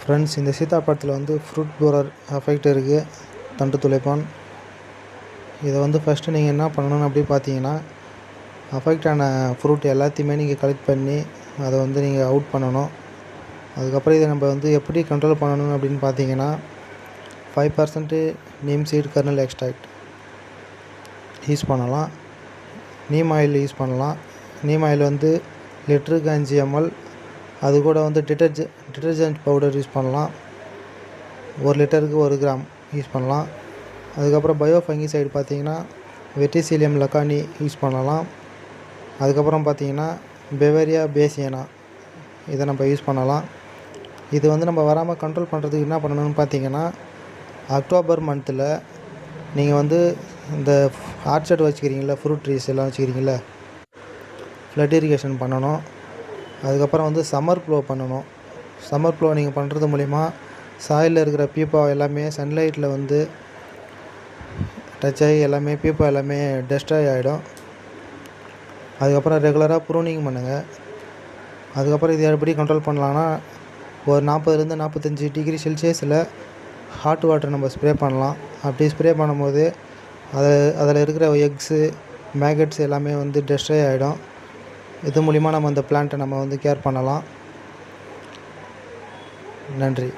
Friends, இந்த சீத்தாப்பழத்தில் வந்து fruit borer effect இருக்குது, தண்டு துளைப்பான். இதை வந்து ஃபஸ்ட்டு நீங்கள் என்ன பண்ணணும் அப்படி பார்த்தீங்கன்னா, அஃபெக்ட் ஆன ஃப்ரூட் எல்லாத்தையுமே நீங்கள் கலெக்ட் பண்ணி அதை வந்து நீங்கள் அவுட் பண்ணணும். அதுக்கப்புறம் இதை நம்ம வந்து எப்படி கண்ட்ரோல் பண்ணணும் அப்படின்னு பார்த்தீங்கன்னா, 5% neem seed kernel extract use பண்ணலாம். நீம் ஆயில் யூஸ் பண்ணலாம். நீம் ஆயில் வந்து லிட்டருக்கு 5 ml. அது கூட வந்து டிட்டர்ஜென்ட் பவுடர் யூஸ் பண்ணலாம். 1 லிட்டருக்கு 1 கிராம் யூஸ் பண்ணலாம். அதுக்கப்புறம் பயோ ஃபங்கிசைடு பார்த்தீங்கன்னா வெட்டிசிலியம் லக்கானி யூஸ் பண்ணலாம். அதுக்கப்புறம் பார்த்தீங்கன்னா பெவேரியா பேசியனா இதை நம்ம யூஸ் பண்ணலாம். இது வந்து நம்ம வராமல் கண்ட்ரோல் பண்ணுறதுக்கு என்ன பண்ணணும்னு பார்த்தீங்கன்னா, அக்டோபர் மந்தில் நீங்கள் வந்து இந்த ஆர்ச்சர்ட் வச்சுக்கிறீங்களா, ஃப்ரூட் ட்ரீஸ் எல்லாம் வச்சுக்கிறீங்களா, ஃப்ளட் இரிகேஷன் பண்ணணும். அதுக்கப்புறம் வந்து சம்மர் ப்ளோ பண்ணணும். சம்மர் ப்ளோ நீங்கள் பண்ணுறது மூலிமா சாயிலில் இருக்கிற பீப்பா எல்லாமே சன்லைட்டில் வந்து டச் ஆகி எல்லாமே பீப்பா எல்லாமே டெஸ்ட்ராய் ஆகிடும். அதுக்கப்புறம் ரெகுலராக ப்ரூனிங் பண்ணுங்கள். அதுக்கப்புறம் இது எப்படி கண்ட்ரோல் பண்ணலான்னா, ஒரு 40 to 45 டிகிரி செல்சியஸில் ஹாட் வாட்டர் நம்ம ஸ்ப்ரே பண்ணலாம். அப்படி ஸ்ப்ரே பண்ணும்போது அதில் இருக்கிற எக்ஸு மேகட்ஸ் எல்லாமே வந்து டெஸ்ட்ராய் ஆகிடும். இது மூலிமா நம்ம அந்த பிளான்ட்டை நம்ம வந்து கேர் பண்ணலாம். நன்றி.